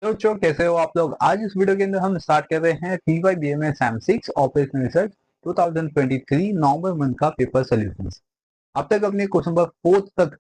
तो बच्चों कैसे हो आप लोग। आज इस वीडियो के अंदर हम स्टार्ट कर रहे हैं PYBMS SAM6 ऑपरेशनल रिसर्च 2023 नवंबर मंथ का पेपर सॉल्यूशंस। अब तक अपने क्वेश्चन नंबर फोर्थ तक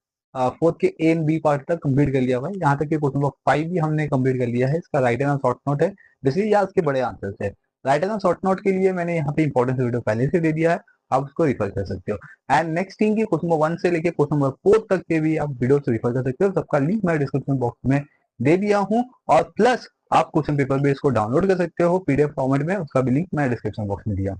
फोर्थ के ए एंड बी पार्ट तक कंप्लीट कर लिया हुआ है। यहाँ तक कि क्वेश्चन नंबर 5 भी हमने कंप्लीट कर लिया है। इसका राइट एंड शॉर्ट नोट है, बेसिकली या उसके बड़े आंसर है। राइट एंड शॉर्ट नोट के लिए मैंने यहाँ पे इंपॉर्टेंस वीडियो पहले से दे दिया है, आप उसको रिफर कर सकते हो। एंड नेक्स्ट टीम की क्वेश्चन नंबर 1 से लेके क्वेश्चन नंबर 4 तक के भी आप वीडियो से रिफर कर सकते हो। सबका लिंक मैं डिस्क्रिप्शन बॉक्स में दे दिया हूँ। और प्लस आप क्वेश्चन पेपर भी इसको डाउनलोड कर सकते हो पीडीएफ फॉर्मेट में, उसका भी लिंक मैं डिस्क्रिप्शन बॉक्स में दिया।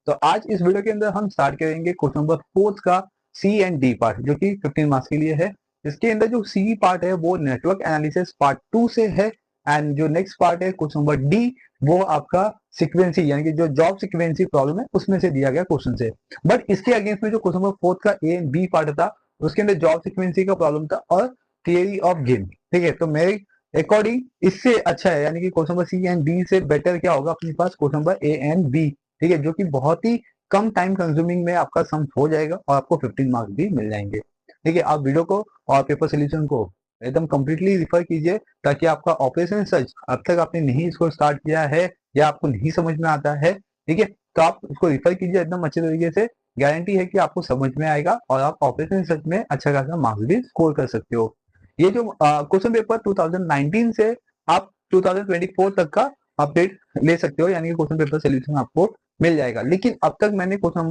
तो आज इस वीडियो के अंदर हम स्टार्ट करेंगे क्वेश्चन नंबर 4 का सी एंड डी पार्ट, जो कि 15 मार्क्स के लिए है। इसके अंदर जो सी पार्ट है वो नेटवर्क एनालिसिस पार्ट 2 से है। एंड जो नेक्स्ट पार्ट है क्वेश्चन नंबर डी, वो आपका सिक्वेंसी यानी कि जो जॉब सिक्वेंसी प्रॉब्लम है उसमें से दिया गया क्वेश्चन से। बट इसके अगेंस्ट में जो क्वेश्चन नंबर 4 का ए एंड बी पार्ट था, उसके अंदर जॉब सिक्वेंसी का प्रॉब्लम था और थियरी ऑफ गेम। ठीक है, तो मेरे अकॉर्डिंग इससे अच्छा है, यानी कि question number C and D से बेटर क्या होगा अपने पास question number A and B. ठीक है, जो कि बहुत ही कम टाइम कंज्यूमिंग में आपका सम हो जाएगा और आपको 15 मार्क्स भी मिल जाएंगे। ठीक है, आप वीडियो को और पेपर सोल्यूशन को एकदम कंप्लीटली रिफर कीजिए, ताकि आपका ऑपरेशन सर्च अब तक आपने नहीं इसको स्टार्ट किया है या आपको नहीं समझ में आता है, ठीक है, तो आप उसको रिफर कीजिए एकदम अच्छे तरीके से। गारंटी है कि आपको समझ में आएगा और आप ऑपरेशन सर्च में अच्छा खासा मार्क्स भी स्कोर कर सकते हो। ये जो क्वेश्चन पेपर 2019 से आप 2024 तक का अपडेट ले सकते हो, यानी कि क्वेश्चन पेपर सोल्यूशन आपको मिल जाएगा। लेकिन अब तक मैंने क्वेश्चन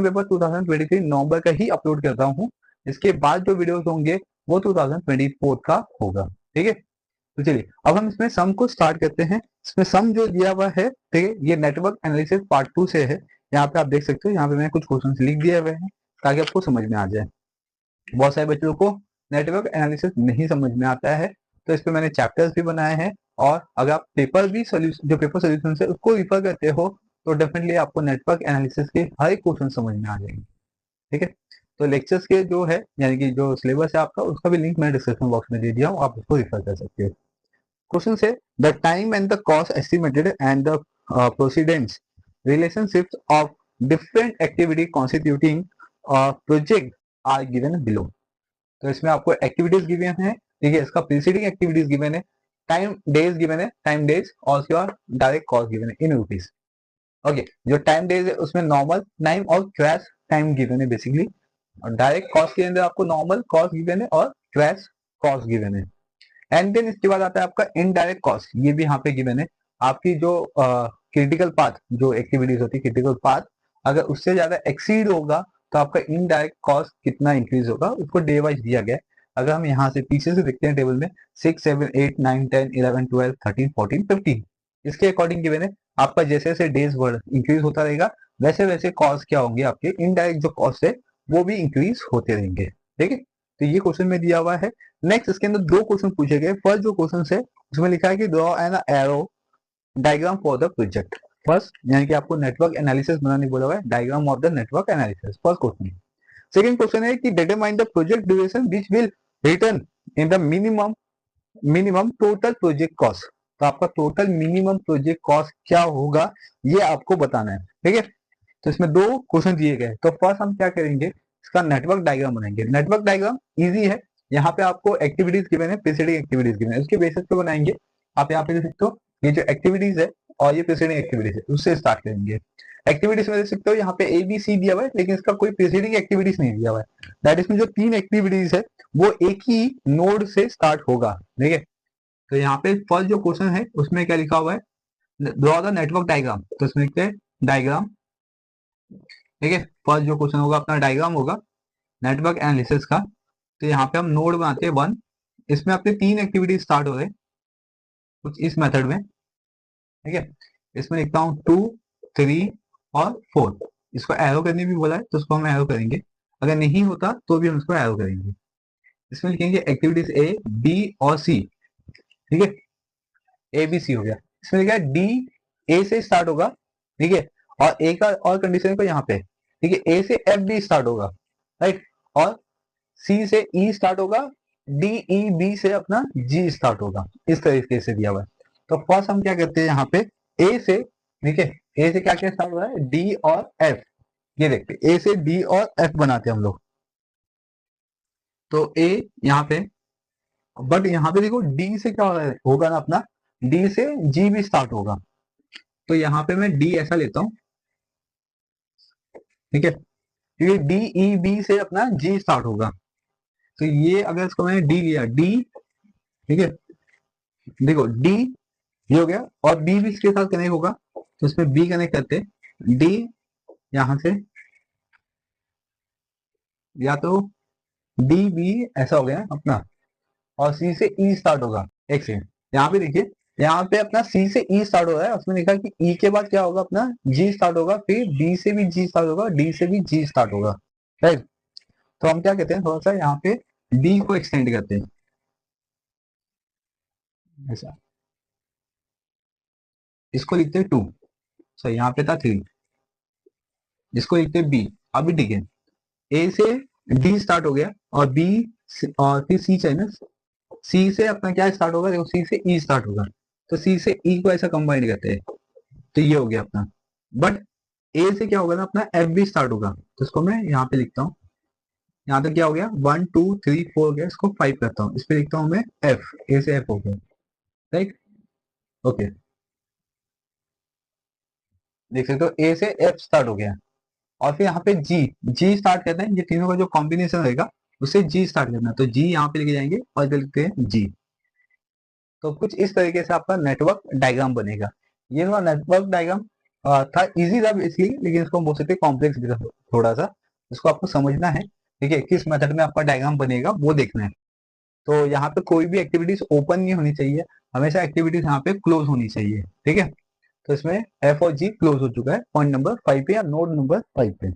पेपर 2023 नवंबर का ही अपलोड करता हूँ। इसके बाद जो वीडियोस होंगे वो 2024 का होगा। ठीक है, तो चलिए अब हम इसमें सम को स्टार्ट करते हैं। इसमें सम जो दिया हुआ है, ठीक है, ये नेटवर्क एनालिसिस पार्ट 2 से है। यहाँ पे आप देख सकते हो, यहाँ पे मैंने कुछ क्वेश्चन लिख दिए हुए हैं ताकि आपको समझ में आ जाए। बहुत सारे बच्चों को नेटवर्क एनालिसिस नहीं समझ में आता है, तो इस पे मैंने चैप्टर्स भी बनाए हैं। और अगर आप पेपर भी सोल्यूशन जो पेपर सोल्यूशन है उसको रिफर करते हो, तो डेफिनेटली आपको नेटवर्क एनालिसिस के हर एक क्वेश्चन समझ में आ जाएंगे। ठीक है, तो लेक्चर्स के जो है यानी कि जो सिलेबस है आपका, उसका भी लिंक मैंने डिस्क्रिप्शन बॉक्स में दे दिया हूँ, आप उसको रिफर कर सकते हो। क्वेश्चन से the time and the cost estimated and the precedence relationships of different activity constituting a project are given below। तो इसमें आपको एक्टिविटीज गिवन है, ठीक है, इसका प्रीसीडिंग एक्टिविटीज गिवन है, टाइम डेज गिवन है, टाइम डेज, और उसके बाद डायरेक्ट कॉस्ट गिवन है इन रुपीज। ओके, जो टाइम डेज है उसमें नॉर्मल टाइम और क्रैश टाइम गिवन है बेसिकली। और डायरेक्ट कॉस्ट के अंदर आपको नॉर्मल कॉस्ट गिवन है और क्रैश कॉस्ट गिवन है। एंड देन इसके बाद आता है आपका इनडायरेक्ट कॉस्ट, ये भी यहाँ पे गिवन है। आपकी जो क्रिटिकल पाथ जो एक्टिविटीज होती है, क्रिटिकल पाथ अगर उससे ज्यादा एक्सीड होगा तो आपका इनडायरेक्ट कॉस्ट कितना इंक्रीज होगा उसको डे वाइज दिया गया है। अगर हम यहाँ से पीछे से देखते हैं टेबल में 6, 7, 8, 9, 10, 11, 12, 13, 14, 15, इसके अकॉर्डिंग गिवन है। आपका जैसे जैसे डेज वर्ड इंक्रीज होता रहेगा वैसे वैसे कॉस्ट क्या होंगे, आपके इनडायरेक्ट जो कॉस्ट है वो भी इंक्रीज होते रहेंगे। ठीक है, तो ये क्वेश्चन में दिया हुआ है। नेक्स्ट इसके अंदर दो क्वेश्चन पूछे गए। फर्स्ट जो क्वेश्चन है उसमें लिखा है कि draw an arrow diagram for the project. First यानी कि आपको नेटवर्क एनालिसिस बनाने बोला हुआ है, diagram of the network analysis, first question. Second question है कि determine the project duration which will return in the minimum minimum total project cost. तो आपका टोटल मिनिमम प्रोजेक्ट कॉस्ट क्या होगा ये आपको बताना है। ठीक है, तो इसमें दो क्वेश्चन दिए गए। तो फर्स्ट हम क्या करेंगे, इसका नेटवर्क डायग्राम बनाएंगे। नेटवर्क डायग्राम इजी है, यहाँ पे आपको एक्टिविटीज गिवन है, प्रीसीडिंग एक्टिविटीज गिवन है, उसके बेसिस पे बनाएंगे। आप यहाँ पे देख सकते हो ये जो एक्टिविटीज है और ये प्रीसीडिंग एक्टिविटीज है, उससे स्टार्ट करेंगे। एक्टिविटीज में देख सकते हो यहाँ पे ए बी सी दिया हुआ है, लेकिन इसका कोई प्रीसीडिंग एक्टिविटीज नहीं दिया हुआ है। दैट इसमें जो तीन एक्टिविटीज है वो एक ही नोड से स्टार्ट होगा। ठीक है, तो यहाँ पे फर्स्ट जो क्वेश्चन है उसमें क्या लिखा हुआ है, ड्रॉ द नेटवर्क डायग्राम। तो इसमें लिखते हैं डायग्राम। ठीक है, फर्स्ट जो क्वेश्चन होगा अपना डायग्राम होगा नेटवर्क एनालिसिस का। तो यहाँ पे हम नोड बनाते हैं 1। इसमें अपने तीन एक्टिविटी स्टार्ट हो रहे हैं कुछ इस मेथड में। ठीक है, इसमें लिखता हूँ 2, 3 और 4। इसको एरो करने भी बोला है तो उसको हम एरो करेंगे, अगर नहीं होता तो भी हम इसको एरो करेंगे। इसमें लिखेंगे एक्टिविटीज ए बी और सी। ठीक है, ए बी सी हो गया। इसमें लिखा है डी ए से स्टार्ट होगा। ठीक है, और ए का और कंडीशन को यहाँ पे, ठीक है, ए से एफ बी स्टार्ट होगा, राइट, और सी से ई स्टार्ट होगा, डी ई बी से अपना जी स्टार्ट होगा। इस तरीके से दिया हुआ है। तो फर्स्ट हम क्या करते हैं यहाँ पे ए से, ठीक है, ए से क्या क्या स्टार्ट हो रहा है, डी और एफ। ये देखते हैं ए से डी और एफ बनाते हैं हम लोग। तो ए यहाँ पे बट यहाँ पे देखो डी से क्या होगा ना अपना, डी से जी भी स्टार्ट होगा। तो यहाँ पे मैं डी ऐसा लेता हूँ, ठीक है, क्योंकि डी ई बी से अपना जी स्टार्ट होगा। तो ये अगर इसको मैंने डी लिया, डी, ठीक है, देखो डी ये हो गया, और बी भी इसके साथ कनेक्ट होगा, तो इसमें बी कनेक्ट करते, डी यहां से, या तो डी बी ऐसा हो गया अपना, और सी से ई स्टार्ट होगा। एक सेकंड, यहाँ पे देखिए, यहाँ पे अपना सी से ई स्टार्ट हो रहा है, उसमें लिखा कि ई के बाद क्या होगा अपना, जी स्टार्ट होगा, फिर बी से भी जी स्टार्ट होगा, डी से भी जी स्टार्ट होगा, राइट। तो हम क्या कहते हैं, थोड़ा सा यहाँ पे डी को एक्सटेंड करते हैं ऐसा, इसको लिखते हैं टू, सो यहाँ पे था थ्री, जिसको लिखते हैं बी। अभी ठीक है, ए से डी स्टार्ट हो गया, और बी और फिर सी चाहिए ना, सी से अपना क्या स्टार्ट होगा, देखो सी से ई स्टार्ट होगा, तो सी से ई को ऐसा कंबाइन करते हैं, तो ये हो गया अपना। बट ए से क्या होगा ना अपना, एफ भी स्टार्ट होगा, तो इसको मैं यहाँ पे लिखता हूँ, यहाँ तक क्या हो गया, 1 2 3 4 हो गया, इसको 5 करता हूँ, इस पे लिखता हूँ मैं एफ, ए से एफ हो गया, राइट। ओके, देख सकते हो ए से एफ स्टार्ट हो गया, और फिर यहाँ पे जी, जी स्टार्ट करते हैं, ये तीनों का जो कॉम्बिनेशन रहेगा उससे जी स्टार्ट करना है, तो जी यहाँ पे लेके जाएंगे और इधर लिखते हैं जी। तो कुछ इस तरीके से आपका नेटवर्क डायग्राम बनेगा। ये थोड़ा नेटवर्क डायग्राम था, इजी था इसलिए, लेकिन इसको हम बोल सकते हैं कॉम्प्लेक्स भी था थोड़ा सा, इसको आपको समझना है, ठीक है, किस मेथड में आपका डायग्राम बनेगा वो देखना है। तो यहाँ पे कोई भी एक्टिविटीज ओपन नहीं होनी चाहिए, हमेशा एक्टिविटीज यहाँ पे क्लोज होनी चाहिए, ठीक है। तो इसमें एफ और जी क्लोज हो चुका है पॉइंट नंबर 5 पे या नोड नंबर 5 पे।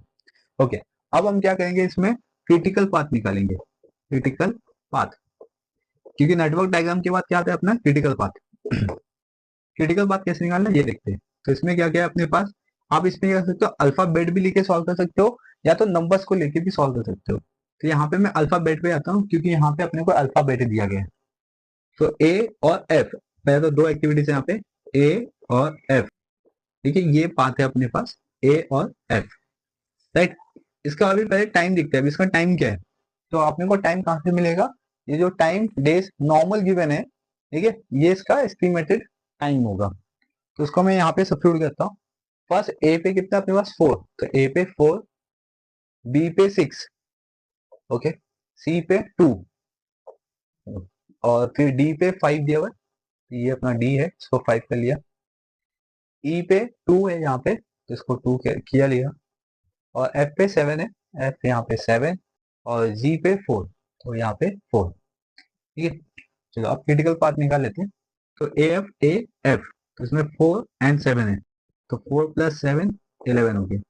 ओके, अब हम क्या करेंगे, इसमें क्रिटिकल पाथ निकालेंगे, क्रिटिकल पाथ, क्योंकि नेटवर्क डायग्राम के बाद क्या आता है अपना क्रिटिकल पाथ। क्रिटिकल पाथ कैसे निकालना है ये देखते हैं। तो इसमें क्या क्या है अपने पास, आप इसमें क्या कर सकते हो, अल्फाबेट भी लेके सॉल्व कर सकते हो, या तो नंबर्स को लेके भी सॉल्व कर सकते हो। तो यहाँ पे मैं अल्फाबेट पे आता हूँ, क्योंकि यहाँ पे अपने को अल्फाबेट दिया गया है। तो ए और एफ, पहले तो दो एक्टिविटीज है यहाँ पे, ए और एफ, ठीक है, ये पाथ है अपने पास, ए और एफ, राइट। इसका अभी पहले टाइम दिखता है, अभी इसका टाइम क्या है, तो अपने को टाइम कहाँ से मिलेगा, ये जो टाइम डेज नॉर्मल गिवन है, ठीक है, ये इसका एस्टिमेटेड टाइम होगा। तो उसको मैं यहाँ पे सब्स्टिट्यूट करता हूँ। फर्स्ट ए पे कितना अपने पास 4, तो ए पे 4, बी पे 6, ओके, सी पे 2, और फिर डी पे 5 दिया हुआ है, ये अपना डी है, इसको 5 कर लिया। ई पे 2 है यहाँ पे, तो इसको 2 किया लिया, और एफ पे 7 है, एफ यहाँ पे 7, और जी पे 4, तो यहाँ पे 4, ठीक है। चलो अब क्रिटिकल पाथ निकाल लेते हैं। तो ए एफ, तो इसमें 4 एंड 7 है, तो 4 + 7 11 हो गया,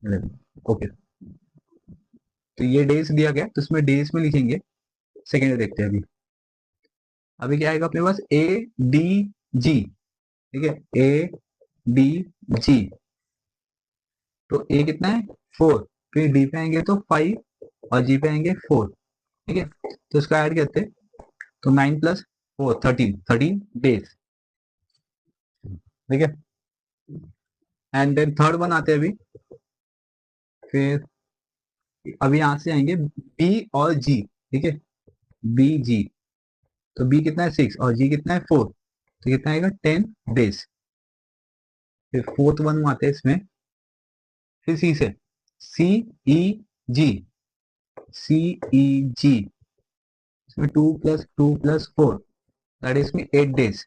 11, ओके। तो ये डेज दिया गया, तो इसमें डेज में लिखेंगे, सेकेंड देखते हैं अभी। अभी क्या आएगा अपने पास, ए डी जी, ठीक है, ए डी जी, तो ए कितना है 4, फिर डी पे आएंगे तो 5, और जी पे आएंगे 4, ठीक है। तो इसका ऐड करते हैं, तो 9 + 4 13 डेज, ठीक है। एंड देन थर्ड वन आते हैं अभी, फिर अभी यहाँ से आएंगे बी और जी, ठीक है, बी जी, तो बी कितना है 6, और जी कितना है 4, तो कितना आएगा 10 डेज। फिर फोर्थ वन आते हैं इसमें, फिर सी से, सी ई जी, सी ई जी, इसमें 2 + 2 + 4, दैट इज में 8 डेज,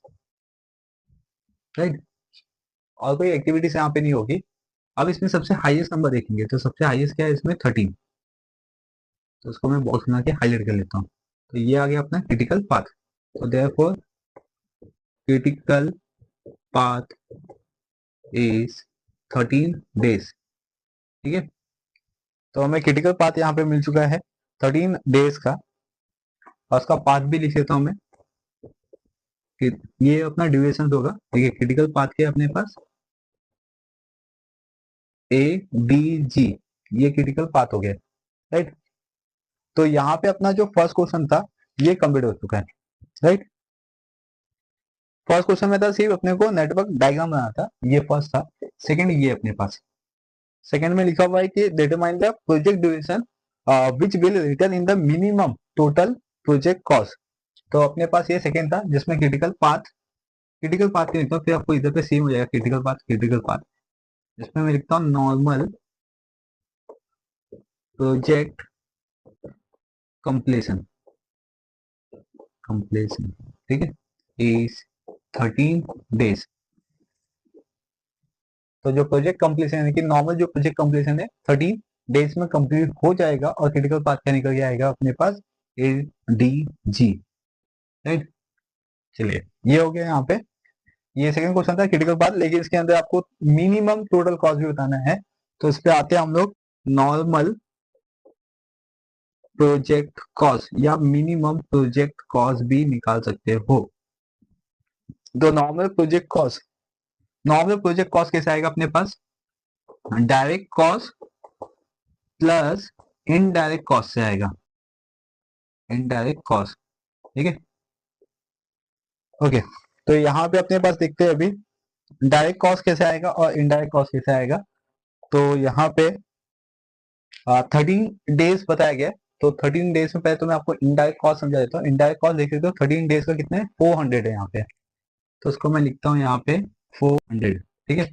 राइट। और कोई एक्टिविटीज यहाँ पे नहीं होगी। अब इसमें सबसे हाईएस्ट नंबर देखेंगे, तो सबसे हाईएस्ट क्या है इसमें 13, तो उसको मैं बॉक्स बना के हाईलाइट कर लेता हूँ। तो ये आ गया अपना क्रिटिकल पाथ। तो therefore critical path is 13 days, ठीक है। तो हमें क्रिटिकल पाथ यहाँ पे मिल चुका है 13 डेज का, और उसका पाथ भी लिख लेता हूँ मैं कि ये अपना ड्यूरेशन होगा, ठीक है। क्रिटिकल पाथ के अपने पास ए डी जी, ये क्रिटिकल पाथ हो गया, राइट। तो यहाँ पे अपना जो फर्स्ट क्वेश्चन था ये कंप्लीट हो चुका है, राइट। फर्स्ट क्वेश्चन में था सिर्फ अपने को नेटवर्क डायग्राम बनाना था, ये फर्स्ट था। सेकंड ये अपने पास, सेकंड में लिखा हुआ है कि determine the project duration which will return in the minimum total project cost, तो अपने पास ये सेकंड था जिसमें क्रिटिकल पाथ के लिखता हूँ, फिर आपको इधर पे सेम हो जाएगा क्रिटिकल पाथ इसमें मैं लिखता हूँ नॉर्मल प्रोजेक्ट कंप्लीशन, ठीक है, इज 13 days। तो जो प्रोजेक्ट कंप्लीशन यानी कि नॉर्मल जो प्रोजेक्ट कंप्लीशन है 13 days में कंप्लीट हो जाएगा, और क्रिटिकल पाथ क्या निकल के आएगा अपने पास ADG, राइट। चलिए ये हो गया यहाँ पे, ये सेकंड क्वेश्चन था क्रिटिकल पाथ, लेकिन इसके अंदर आपको मिनिमम टोटल कॉस्ट भी बताना है, तो इस पे आते हैं हम लोग नॉर्मल प्रोजेक्ट कॉस्ट या मिनिमम प्रोजेक्ट कॉस्ट भी निकाल सकते हो। तो नॉर्मल प्रोजेक्ट कॉस्ट कैसे आएगा अपने पास, direct cost plus indirect cost से आएगा, इनडायरेक्ट कॉस्ट, ठीक है। ओके, तो यहाँ पे अपने पास देखते हैं अभी डायरेक्ट कॉस्ट कैसे आएगा और इनडायरेक्ट कॉस्ट कैसे आएगा। तो यहाँ पे 13 days बताया गया, तो 13 days में पहले तो मैं आपको इनडायरेक्ट कॉस्ट समझा देता हूँ। इनडायरेक्ट कॉस्ट देख लेते हो 13 days का कितने 400 है यहाँ पे, तो उसको मैं लिखता हूँ यहाँ पे 400, ठीक है।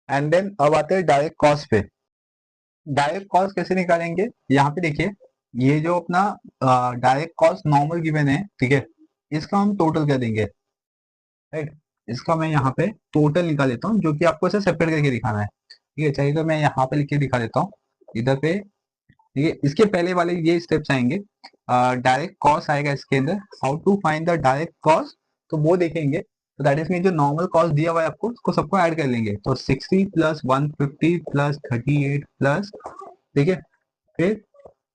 एंड देन अब आते हैं डायरेक्ट कॉस्ट पे। डायरेक्ट कॉस्ट कैसे निकालेंगे, यहाँ पे देखिए ये जो अपना डायरेक्ट कॉस्ट नॉर्मल गिवन है, ठीक है, इसका हम टोटल कर देंगे, राइट। इसका मैं यहाँ पे टोटल निकाल लेता हूँ, जो कि आपको ऐसे सेपरेट करके दिखाना है, ठीक है। चलिए तो मैं यहाँ पे लिख के दिखा देता हूँ इधर पे, ठीक है। इसके पहले वाले ये स्टेप्स आएंगे, डायरेक्ट कॉस्ट आएगा इसके अंदर, how to find the direct cost, तो वो देखेंगे। तो दैट इज मीन जो नॉर्मल कॉस्ट दिया हुआ है आपको उसको सबको ऐड कर लेंगे, तो 60 प्लस 150 प्लस 38 प्लस, ठीक है, फिर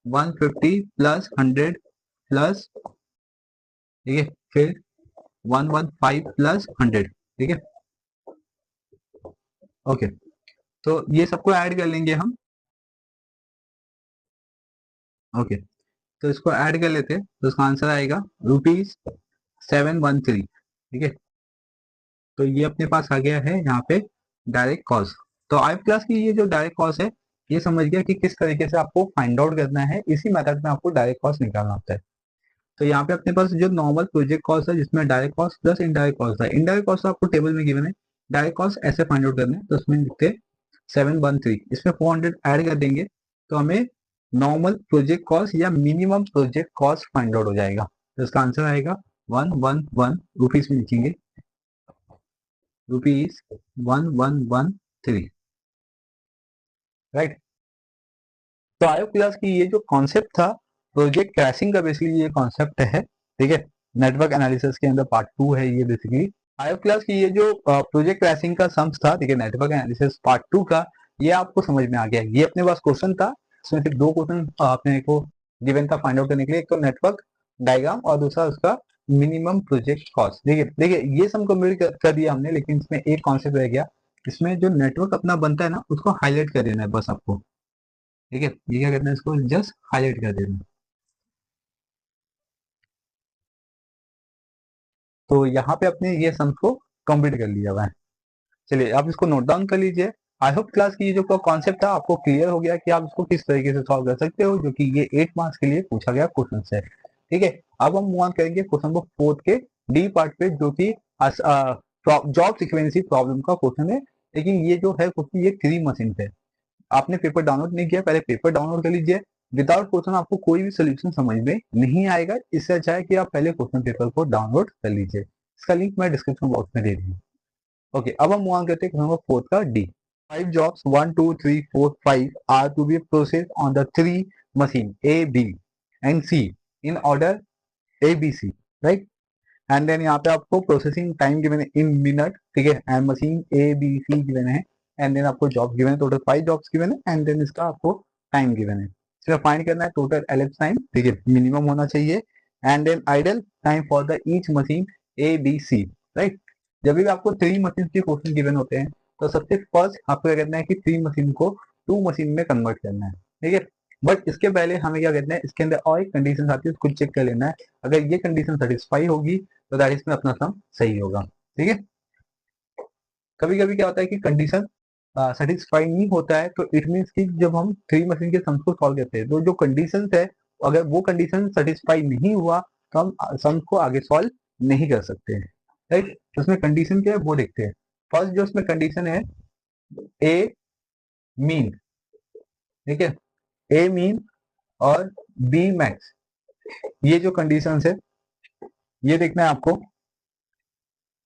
150 प्लस 100 प्लस, ठीक है, फिर 115 प्लस 100, ठीक है। ओके, तो ये सबको ऐड कर लेंगे हम। ओके, तो इसको ऐड कर लेते हैं, तो इसका आंसर आएगा ₹713, ठीक है। तो ये अपने पास आ गया है यहाँ पे डायरेक्ट कॉस्ट। तो आई क्लास की ये जो डायरेक्ट कॉस्ट है, ये समझ गया कि किस तरीके से आपको फाइंड आउट करना है, इसी मेथड में आपको डायरेक्ट कॉस्ट निकालना होता है। तो यहाँ पे अपने पास जो नॉर्मल प्रोजेक्ट कॉस्ट है जिसमें direct cost plus indirect cost है, इनडायरेक्ट कॉस्ट आपको टेबल में गिवन है, डायरेक्ट कॉस्ट ऐसे फाइंड आउट करना है, तो उसमें लिखते हैं 713, इसमें 400 ऐड कर देंगे, तो हमें नॉर्मल प्रोजेक्ट कॉस्ट या minimum project cost find out हो जाएगा। तो इसका आंसर आएगा 111 रुपीज में लिखेंगे, ₹1113, राइट। तो आयोग क्लास की ये जो कॉन्सेप्ट था प्रोजेक्ट क्रैशिंग का, बेसिकली ये कॉन्सेप्ट है, ठीक है। नेटवर्क एनालिसिस के अंदर पार्ट 2 है ये बेसिकली। आयोग क्लास की ये जो प्रोजेक्ट क्रैशिंग का सम्स था, ठीक है, नेटवर्क एनालिसिस पार्ट 2 का, ये आपको समझ में आ गया। ये अपने पास क्वेश्चन था, इसमें सिर्फ 2 क्वेश्चन अपने को गिवन था फाइंड आउट करने के लिए, एक तो नेटवर्क डायग्राम और दूसरा उसका मिनिमम प्रोजेक्ट कॉस्ट। देखिए देखिए ये सब कंप्लीट कर दिया हमने, लेकिन इसमें एक कॉन्सेप्ट रह गया, इसमें जो नेटवर्क अपना बनता है ना उसको हाईलाइट कर देना है बस आपको, ठीक है। ये क्या करना है, इसको जस्ट हाईलाइट कर देना। तो यहाँ पे अपने ये सम्स को कंप्लीट कर लिया हुआ है। चलिए आप इसको नोट डाउन कर लीजिए। आई होप क्लास की ये जो कॉन्सेप्ट था आपको क्लियर हो गया कि आप इसको किस तरीके से सॉल्व कर सकते हो, जो कि ये 8 मार्क्स के लिए पूछा गया क्वेश्चन है, ठीक है। अब हम मूव ऑन करेंगे क्वेश्चन नंबर 4 के डी पार्ट पे, जो कि जॉब सिक्वेंसी प्रॉब्लम का क्वेश्चन है, लेकिन ये जो है क्वेश्चन ये 3 मशीन पे। आपने पेपर डाउनलोड नहीं किया, पहले पेपर डाउनलोड कर लीजिए। विदाउट क्वेश्चन आपको कोई भी सोल्यूशन समझ में नहीं आएगा, इससे अच्छा है कि आप पहले क्वेश्चन पेपर को डाउनलोड कर लीजिए। इसका लिंक मैं डिस्क्रिप्शन बॉक्स में दे दूंगा। ओके, अब हम मूव ऑन करते हैं क्वेश्चन नंबर 4 का D. 5 jobs 1 2 3 4 5 are to be processed on the 3 machine A, B and C in order A, B, C, right? And then यहाँ पे आपको प्रोसेसिंग टाइम गिवन है इन मिनट, ठीक है, एंड मशीन ABC गिवन है, and then आपको job given है, total 5 jobs given है, एंड देन इसका आपको टाइम गिवन है। इसमें फाइंड करना है टोटल एलिप्स टाइम, ठीक है, मिनिमम होना चाहिए, and then idle time for the each machine ABC, right. जब भी आपको 3 मशीन के क्वेश्चन गिवन होते हैं, तो सबसे फर्स्ट आपको क्या करना है कि 3 मशीन को 2 मशीन में कन्वर्ट करना है, ठीक है। बट इसके पहले हमें क्या करना है, इसके अंदर और एक कंडीशन आती है, उसको चेक कर लेना है। अगर ये कंडीशन सेटिस्फाई होगी तो दैट इसमें अपना सम सही होगा, ठीक है। कभी कभी क्या होता है कि कंडीशन सेटिस्फाई नहीं होता है, तो इट मीन्स कि जब हम 3 मशीन के सम्स को सॉल्व करते हैं तो जो कंडीशन है अगर वो कंडीशन सेटिस्फाई नहीं हुआ तो हम सम को आगे सॉल्व नहीं कर सकते हैं, राइट। तो उसमें कंडीशन क्या है वो देखते हैं। फर्स्ट जो उसमें कंडीशन है ए मीन, ठीक है, ए मीन और बी मैक्स, ये जो कंडीशन है ये देखना है आपको,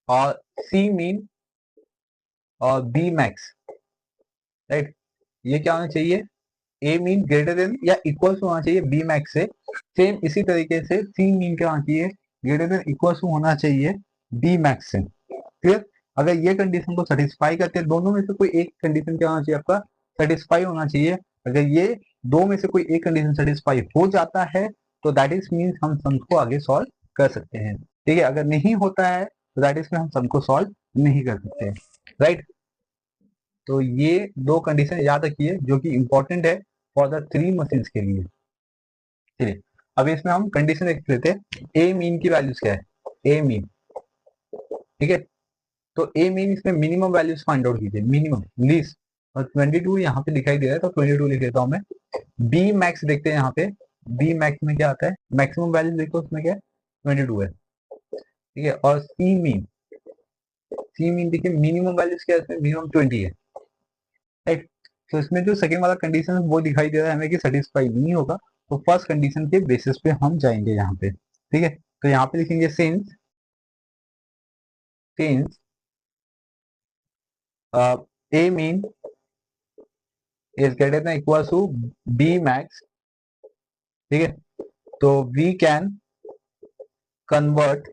और सी मीन और बी मैक्स, राइट। ये क्या होना चाहिए, ए मीन ग्रेटर देन या इक्वल टू होना चाहिए बी मैक्स से। सेम इसी तरीके से सी मीन क्या होना चाहिए, ग्रेटर देन इक्वल टू होना चाहिए बी मैक्स से। क्लियर। अगर ये कंडीशन को सेटिस्फाई करते हैं, दोनों में से कोई एक कंडीशन क्या होना चाहिए आपका, सेटिस्फाई होना चाहिए। अगर ये दो में से कोई एक कंडीशन सेटिस्फाई हो जाता है तो दैट इज मीन्स हम सम को आगे सॉल्व कर सकते हैं, ठीक है। अगर नहीं होता है तो दैट इज में हम सम को सॉल्व नहीं कर सकते, राइट। तो ये दो कंडीशन याद रखिए जो कि इंपॉर्टेंट है फॉर द थ्री मशीन्स के लिए। चलिए अब इसमें हम कंडीशन देख लेते हैं। ए मीन की वैल्यूज क्या है, ए मीन, ठीक है। तो ए मीन इसमें मिनिमम वैल्यूज फाइंड आउट कीजिए, मिनिमम लीस्ट, और 22 यहाँ पे दिखाई दे रहा है तो 22 लिख देता हूँ मैं। बी मैक्स देखते हैं यहाँ पे, बी मैक्स में क्या आता है, मैक्सिमम वैल्यू देखो उसमें क्या है, 22 है, ठीक है। और सी मीन, सी मीन देखिए मिनिमम वैल्यूज क्या है इसमें, मिनिमम 20 है, राइट। तो इसमें जो सेकंड वाला कंडीशन है वो दिखाई दे रहा है हमें कि सेटिस्फाई नहीं होगा, तो फर्स्ट कंडीशन के बेसिस पे हम जाएंगे यहाँ पे, ठीक है। तो यहाँ पे लिखेंगे since, since A mean is greater than equal to B max, ठीक है। तो we can convert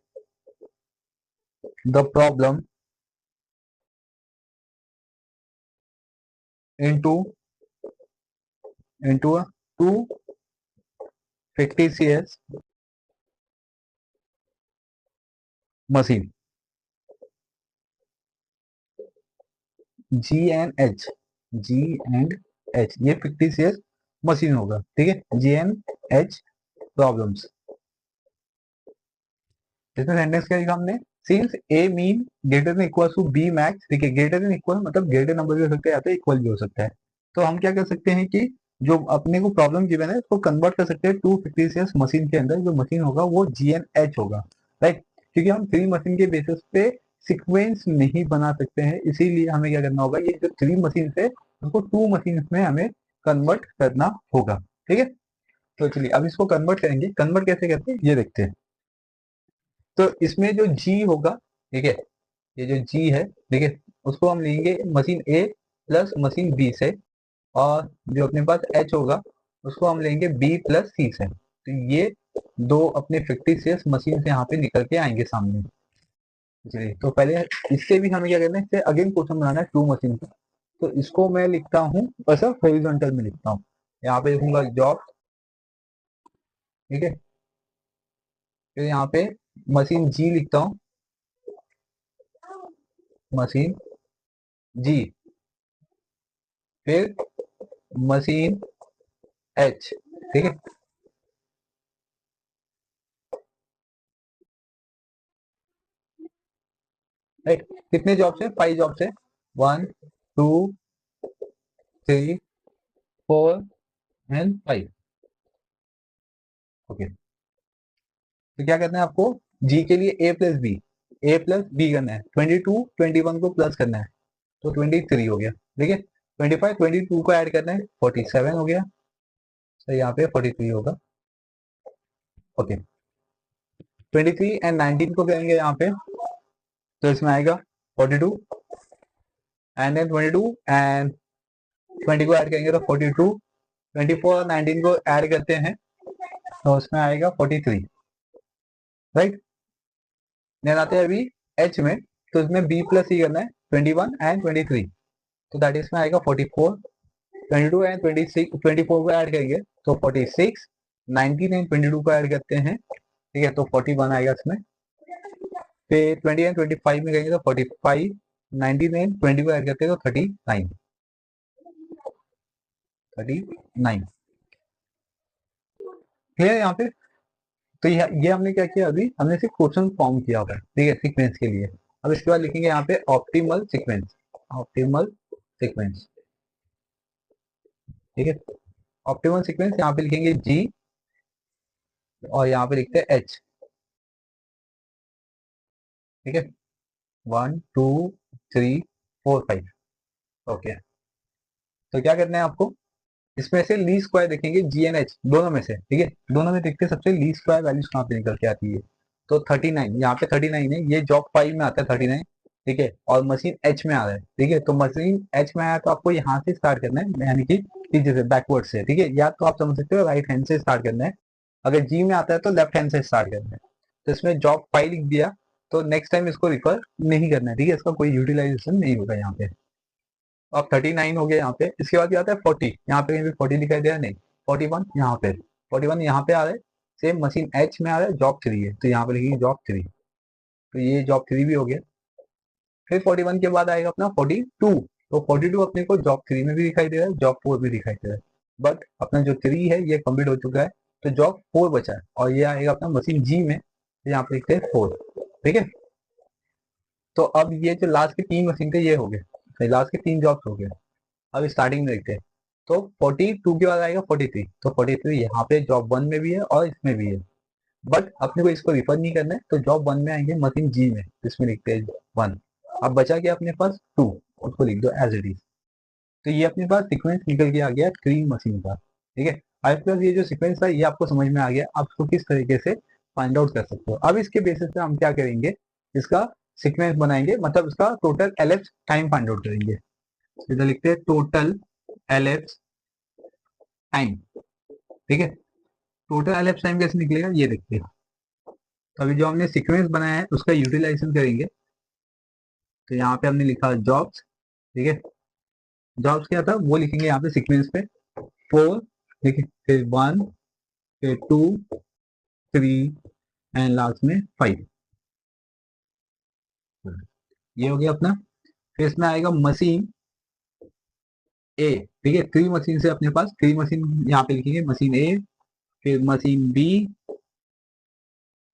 the problem into into a two fictitious machine, G and H, ये fictitious मशीन होगा, ठीक है। G&H प्रॉब्लम्स, इसमें सेंटेंस क्या लिखा हमने, since A mean greater than equal to B max, ठीक है। ग्रेटर देन इक्वल मतलब ग्रेटर नंबर भी हो सकता है या तो इक्वल भी हो सकता है। तो हम क्या कर सकते हैं कि जो अपने को प्रॉब्लम गिवन है उसको कन्वर्ट कर सकते हैं टू फिक्टिशियस मशीन के अंदर। जो मशीन होगा वो G&H होगा, राइट। क्योंकि हम थ्री मशीन के बेसिस पे सीक्वेंस नहीं बना सकते हैं, इसीलिए हमें क्या करना होगा, ये जो थ्री मशीन है उसको टू मशीन में हमें कन्वर्ट करना होगा, ठीक है। तो चलिए अब इसको कन्वर्ट करेंगे, कन्वर्ट कैसे करते हैं ये देखते हैं। तो इसमें जो जी होगा, ठीक है, ये जो जी है, ठीक है, उसको हम लेंगे मशीन ए प्लस मशीन बी से, और जो अपने पास एच होगा उसको हम लेंगे बी प्लस सी से। तो ये दो अपने फिक्टिशियस मशीन से यहाँ पे निकल के आएंगे सामने। चलिए तो पहले इससे भी हमें क्या करना है, इससे अगेन क्वेश्चन बनाना है टू मशीन का। तो इसको मैं लिखता हूँ ऐसा हॉरिजॉन्टल में लिखता हूँ, यहाँ पे लिखूंगा जॉब, ठीक है। फिर यहाँ पे मशीन जी लिखता हूँ, मशीन जी, फिर मशीन एच, ठीक है। राइट, कितने जॉब्स है, 5 जॉब्स है, 1 2 3 4 एंड 5, ओके। तो क्या करना है आपको, जी के लिए ए प्लस बी करना है, 22 21 को प्लस करना है तो 23 हो गया, ठीक है। 25 22 को ऐड करना है 47 हो गया, तो यहाँ पे 43 होगा, ओके। 23 एंड 19 को करेंगे यहाँ पे, तो इसमें आएगा 42, एंड देन 22 एंड 20 को ऐड करेंगे तो 42, 24 और 19 को ऐड करते हैं तो उसमें आएगा 43, राइट। देन आते हैं अभी एच में, तो इसमें बी प्लस सी करना है 21 एंड 23, तो दैट इसमें आएगा 44, 22 एंड 26 24 को ऐड करेंगे तो 46, 19 एंड 22 को ऐड करते हैं, ठीक है, तो 41 आएगा इसमें। फिर 20 एंड 25 में करेंगे तो 45, 19 एंड 20 को ऐड करते हैं तो 39, 39, क्लियर यहाँ पे। तो ये हमने क्या किया, अभी हमने सिर्फ क्वेश्चन फॉर्म किया हुआ है, ठीक है, सीक्वेंस के लिए। अब इसके बाद लिखेंगे यहाँ पे ऑप्टिमल सीक्वेंस, ऑप्टिमल सीक्वेंस, ठीक है। ऑप्टिमल सीक्वेंस यहाँ पे लिखेंगे जी, और यहाँ पे लिखते हैं एच। ठीक है, 1 2 3 4 5। ओके, तो क्या करना है आपको, इसमें से ली स्क्वायर देखेंगे जी एन एच दोनों में से। ठीक है, दोनों में देखते हैं सबसे ली स्क्वायर वैल्यूज कहाँ पे निकल के आती है। तो 39, यहाँ पे 39 है, ये जॉब 5 में आता है 39। ठीक है, और मशीन एच में आ रहा है। ठीक है, तो मशीन एच में आया तो आपको यहाँ से स्टार्ट करना है, यानी कि पीछे से बैकवर्ड से। ठीक है, या तो आप समझ सकते हो राइट हैंड से स्टार्ट करना है, अगर जी में आता है तो लेफ्ट हैंड से स्टार्ट करना है। तो इसमें जॉब 5 लिख दिया, तो नेक्स्ट टाइम इसको रिफर नहीं करना है। ठीक है, इसका कोई यूटिलाइजेशन नहीं होगा यहाँ पे। अब 39 हो गया यहाँ पे, इसके बाद क्या आता है 40, यहाँ पे कहीं भी 40 दिखाई दे रहा है? नहीं। 41 यहाँ पे, 41 यहाँ पे आ रहा है, सेम मशीन एच में आ रहा है, जॉब 3 है तो यहाँ पे लिखिए जॉब 3। तो ये जॉब 3 भी हो गया। फिर 41 के बाद आएगा अपना 42। तो 42 अपने को जॉब 3 में भी दिखाई दे रहा है, जॉब 4 भी दिखाई दे रहा है, बट अपना जो 3 है ये कंप्लीट हो चुका है, तो जॉब 4 बचा है, और ये आएगा अपना मशीन जी में, तो यहाँ पे लिखते हैं 4। ठीक है, तो अब ये जो लास्ट के 3 मशीन थे ये हो गए, लास्ट के 3 जॉब्स हो गए। अब स्टार्टिंग में देखते हैं, तो 42 के बाद आएगा 43, तो 43 यहाँ पे जॉब 1 में भी है और इसमें भी है, बट अपने को इसको रिफर नहीं करना है, तो जॉब 1 में आएंगे मशीन जी में, इसमें लिखते हैं 1। अब बचा गया अपने पास 2, उसको लिख दो एज इट इज। तो ये अपने पास सीक्वेंस निकल के आ गया 3 मशीन का। ठीक है, आई प्लस ये जो सीक्वेंस था ये आपको समझ में आ गया, आप इसको किस तरीके से फाइंड आउट कर सकते हो। अब इसके बेसिस पे हम क्या करेंगे, इसका सीक्वेंस बनाएंगे, मतलब इसका total LF time find out करेंगे। इधर लिखते हैं टोटल एलएफ टाइम। ठीक है, टोटल एलएफ टाइम कैसे निकलेगा ये देखते हैं। तो अभी जो हमने सीक्वेंस बनाया है उसका यूटिलाइजेशन करेंगे। तो यहाँ पे हमने लिखा जॉब्स। ठीक है, जॉब्स क्या था वो लिखेंगे यहाँ पे सीक्वेंस पे 4। ठीक है, फिर 1, फिर 2, 3 एंड लास्ट में 5। ये हो गया अपना। फिर इसमें आएगा मशीन ए। ठीक है, 3 मशीन से अपने पास 3 मशीन यहाँ पे लिखेंगे, मशीन ए, फिर मशीन बी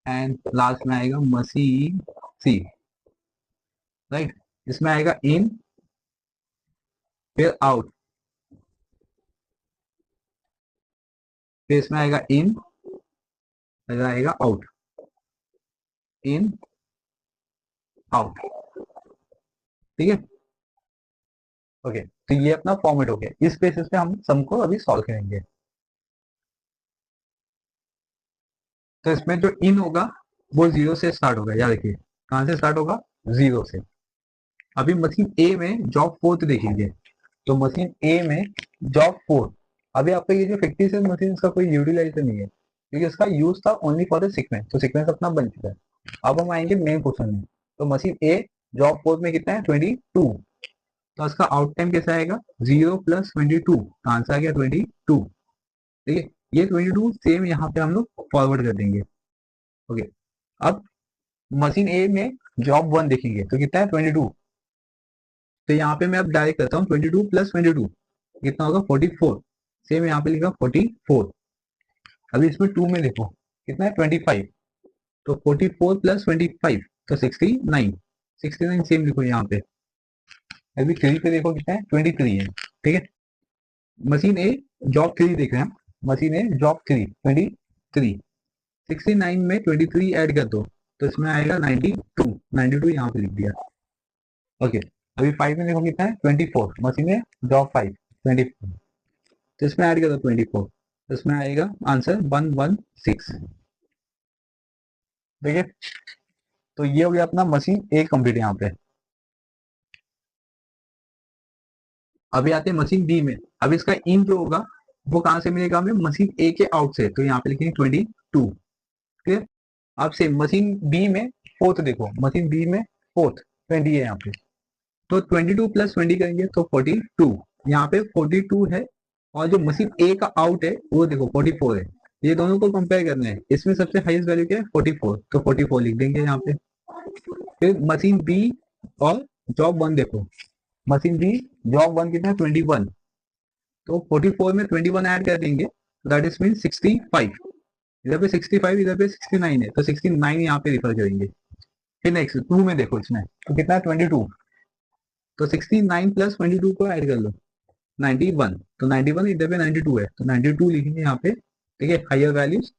एंड लास्ट में आएगा मशीन सी। राइट, इसमें आएगा इन, फिर आउट, फिर इसमें आएगा इन, फिर आएगा आउट, इन आउट। ठीक है, ओके, तो ये अपना फॉर्मेट हो गया। इस बेसिस पे हम सम को अभी सॉल्व करेंगे। तो इसमें जो इन होगा वो 0 से स्टार्ट होगा, याद रखिए कहाँ से स्टार्ट होगा, 0 से। अभी मशीन ए में जॉब 4 देखेंगे, तो मशीन ए में जॉब 4, अभी आपका ये जो 56 मशीन इसका कोई यूटिलाइजेशन नहीं है, क्योंकि इसका यूज था ओनली फॉर द सीक्वेंस, तो सीक्वेंस अपना बन चुका है। अब हम आएंगे मेन क्वेश्चन में। तो मशीन ए जॉब 4 में कितना है 22, तो इसका आउट टाइम कैसा आएगा 0 + 22, आंसर आ गया 22। ठीक है, ये 22 सेम यहाँ पे हम लोग फॉरवर्ड कर देंगे। ओके, अब मशीन ए में जॉब 1 देखेंगे तो कितना है 22, तो यहाँ पे मैं अब डायरेक्ट करता हूँ 22 + 22 कितना होगा 44। सेम यहाँ पे लिखा 44। अभी इसमें 2 में देखो कितना है 25, तो 44 + 25 तो 69। 69 सेम लिखो यहाँ पे। अभी 3 पे देखो कितना है 23 है। ठीक है, मशीन ए जॉब 3 देख रहे हैं, मशीन ए जॉब 3 23, 69 में 23 ऐड कर दो तो इसमें आएगा 92। 92 यहाँ पे लिख दिया। ओके, अभी 5 में देखो कितना है 24, मशीन ए जॉब 5 24, तो इसमें ऐड कर दो 24, तो इसमें आएगा आंसर 116। ठीक है, तो ये हो गया अपना मशीन ए कंप्लीट यहाँ पे। अभी आते हैं मशीन बी में। अब इसका इन जो होगा वो कहाँ से मिलेगा हमें, मशीन ए के आउट से, तो यहाँ पे लिखेंगे 22। ठीक है, अब से मशीन बी में फोर्थ देखो, मशीन बी में फोर्थ 20 है यहाँ पे, तो 22 + 20 करेंगे तो 42। यहाँ पे 42 है, और जो मशीन ए का आउट है वो देखो 44 है। ये दोनों को कंपेयर करना है, इसमें सबसे हाईएस्ट वैल्यू क्या है 44, तो 44 लिख देंगे यहाँ पे। फिर मशीन बी और जॉब 1 देखो, मशीन बी जॉब 1 कितना है 21, तो 44 में 21 ऐड कर देंगे, दैट इज मीन 65। इधर पे 65, इधर पे 69 है, तो 69 यहाँ पे रिफर करेंगे। फिर नेक्स्ट 2 में देखो, इसमें तो कितना है 22, तो 69 + 22 को ऐड कर लो 91, तो 91 इधर पे 92 है, तो 92 लिखेंगे यहाँ पे। ठीक है, higher values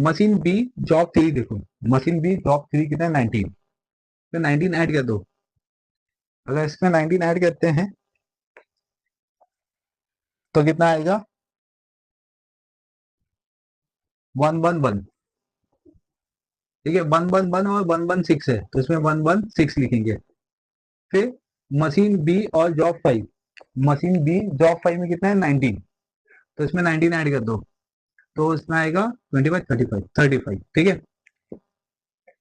machine B job 3 देखो, मशीन बी जॉब 3 कितना है 19, तो 19 ऐड कर दो। अगर इसमें 19 ऐड करते हैं तो कितना आएगा 111, ठीक है 111 और 116 है तो इसमें 116 लिखेंगे। फिर मशीन बी और जॉब 5, मशीन बी जॉब 5 में कितना है 19, तो इसमें 19 ऐड कर दो तो इसमें आएगा 25 35 35, ठीक है।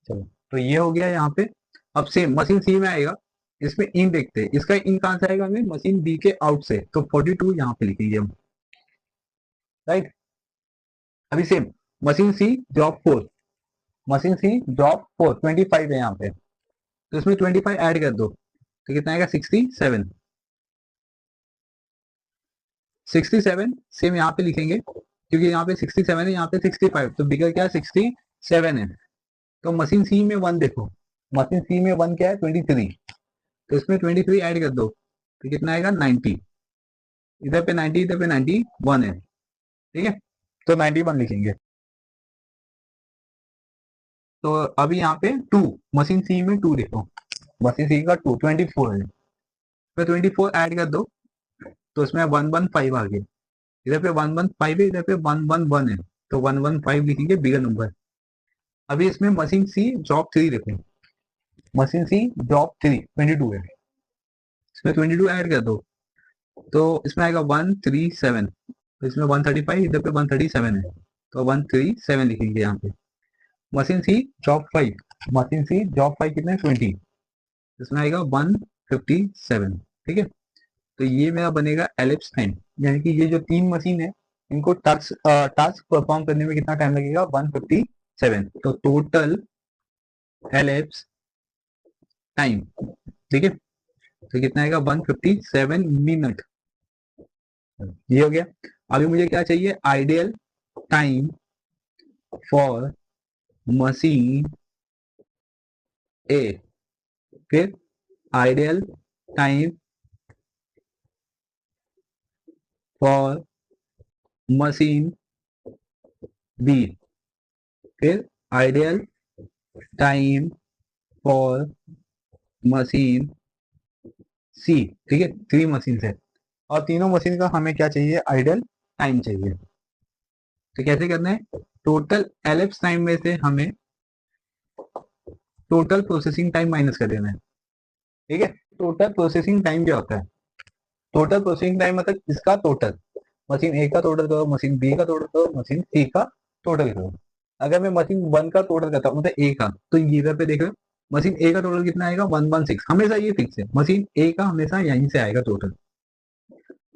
चलो तो ये हो गया यहाँ पे। अब सेम मशीन सी में आएगा, इसमें इन देखते हैं, इसका इन कहां से आएगा हमें मशीन बी के आउट से, तो 42 यहाँ पे लिखेंगे हम, राइट। अभी सेम मशीन सी जॉब 4, मशीन सी जॉब 4 25 है यहाँ पे, तो इसमें 25 ऐड कर दो तो कितना आएगा 67, 67 सेम यहाँ पे लिखेंगे क्योंकि यहाँ पे 67 है, यहाँ पे 65, तो बिगर क्या है 67 है। तो मशीन सी में 1 देखो, मशीन सी में 1 क्या है 23, तो इसमें 23 ऐड कर दो तो कितना आएगा 90, इधर पे 90 इधर पे 91 है, ठीक है, तो 91 लिखेंगे। तो अभी यहाँ पे 2, मशीन सी में 2 देखो, मशीन सी का 2 24 है, तो 24 ऐड कर दो तो इसमें 115 आ गया, इधर पे 115 है इधर पे 111 है, तो 115 लिखेंगे बिगर नंबर। अभी इसमें मशीन सी जॉब 3 देखो, मशीन सी जॉब 3 22 है, इसमें 22 ऐड कर दो तो इसमें आएगा 137, तो इसमें 135 इधर पे 137 है, तो 137 लिखेंगे यहाँ पे। मशीन सी जॉब 5, मशीन सी जॉब 5 कितने 20, इसमें आएगा 157, ठीक है। तो ये मेरा बनेगा एलिप्स टाइम, यानी कि ये जो 3 मशीन है इनको टास्क परफॉर्म करने में कितना टाइम लगेगा 157, तो टोटल एलिप्स टाइम, ठीक है, तो कितना आएगा 157 मिनट, ये हो गया। अभी मुझे क्या चाहिए ideal time for machine A, फिर ideal time for machine B, फिर ideal time for machine C, ठीक है 3 मशीन है और तीनों मशीन का हमें क्या चाहिए आइडियल टाइम चाहिए। तो कैसे करना है, टोटल एलिप्स टाइम में से हमें टोटल प्रोसेसिंग टाइम माइनस कर देना है, ठीक है। टोटल प्रोसेसिंग टाइम क्या होता है, टोटल प्रोसेसिंग टाइम मतलब इसका टोटल, मशीन ए का टोटल करो, मशीन बी का टोटल करो, मशीन सी का टोटल करो। अगर मैं मशीन 1 का टोटल करता हूँ मतलब ए का, तो इधर पे देख लो मशीन ए का टोटल कितना आएगा 116, हमेशा ये फिक्स है मशीन ए का हमेशा यहीं से आएगा टोटल।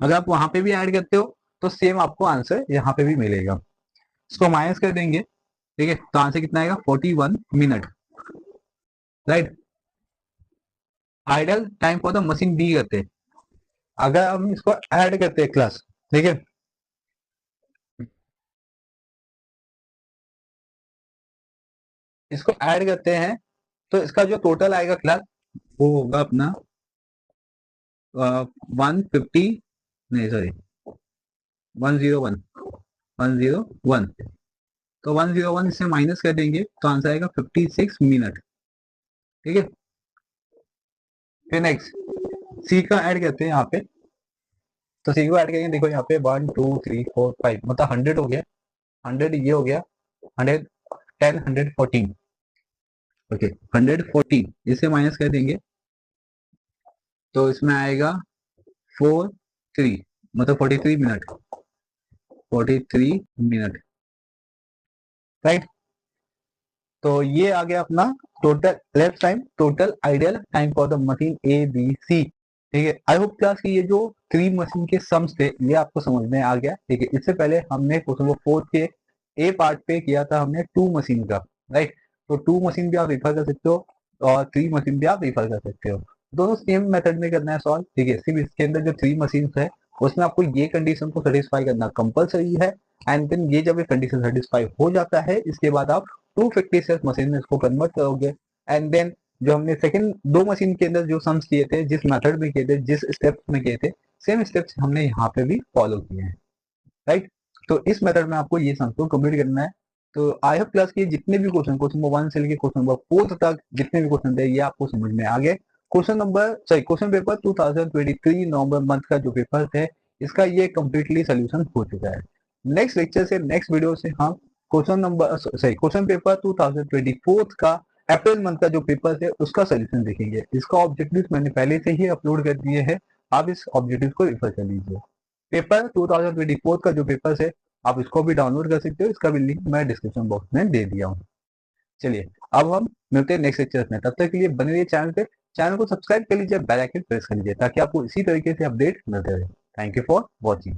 अगर आप वहां पे भी ऐड करते हो तो सेम आपको आंसर यहाँ पे भी मिलेगा। इसको माइनस कर देंगे, ठीक है, तो आंसर कितना आएगा 41 minute, right. Idle time for the machine B करते हैं, अगर हम इसको ऐड करते हैं क्लास, ठीक है, इसको ऐड करते हैं तो इसका जो टोटल आएगा क्लास वो होगा अपना 150, नहीं सॉरी 101, 101, तो 101 इससे माइनस कर देंगे तो आंसर आएगा 56 मिनट, ठीक है। फिर नेक्स्ट सी का ऐड करते हैं यहाँ पे, तो सी को ऐड करेंगे, देखो यहाँ पे 1 2 3 4 5 मतलब 100 हो गया, 100 ये हो गया 110 114, ओके 114 इसे माइनस कर देंगे तो इसमें आएगा 43 मतलब 43 मिनट, 43 मिनट, राइट। तो ये आ गया अपना total left time, total ideal time for the machine A B C, ठीक है। आई होप क्लास की ये जो 3 मशीन के सम्स थे ये आपको समझ में आ गया, ठीक है। इससे पहले हमने क्वेश्चन नंबर 4 के ए पार्ट पे किया था हमने 2 मशीन का, राइट। तो 2 मशीन भी आप रिफर कर सकते हो और 3 मशीन भी आप रिफर कर सकते हो, दोनों सेम मेथड में करना है सॉल्व, ठीक है। सिर्फ इसके अंदर जो 3 मशीन है उसमें आपको ये कंडीशन को सेटिस्फाई करना कंपलसरी है, एंड देन ये जब ये कंडीशन सेटिस्फाई हो जाता है इसके बाद आप 256 मशीन में इसको कन्वर्ट करोगे, एंड देन जो हमने सेकंड 2 मशीन के अंदर जो सम्स किए थे जिस मेथड में किए थे जिस स्टेप्स में किए थे सेम स्टेप्स हमने यहाँ पे भी फॉलो किए हैं, राइट। तो इस मेथड में आपको ये सम्स को कंप्लीट करना है, तो आई होप क्लास के जितने भी क्वेश्चन नंबर 1 से लेके क्वेश्चन नंबर 4 तक जितने भी क्वेश्चन थे ये आपको समझ में आ गए। क्वेश्चन पेपर 2023 नवंबर मंथ का जो पेपर है इसका ये कम्प्लीटली सोल्यूशन हो चुका है। नेक्स्ट लेक्चर से नेक्स्ट वीडियो से हम क्वेश्चन पेपर 2024 का अप्रैल मंथ का जो पेपर है उसका सोल्यूशन देखेंगे। इसका ऑब्जेक्टिव मैंने पहले से ही अपलोड कर दिए हैं, आप इस ऑब्जेक्टिव को रेफर कर लीजिए। पेपर 2024 का जो पेपर है आप इसको भी डाउनलोड कर सकते हो, इसका भी लिंक मैं डिस्क्रिप्शन बॉक्स में दे दिया हूँ। चलिए अब हम मिलते हैं नेक्स्ट लेक्चर में, तब तक के लिए बने रहिए चैनल पे, चैनल को सब्सक्राइब कर लीजिए, बेल आइकन प्रेस कर लीजिए ताकि आपको इसी तरीके से अपडेट मिलते रहे। Thank you for watching.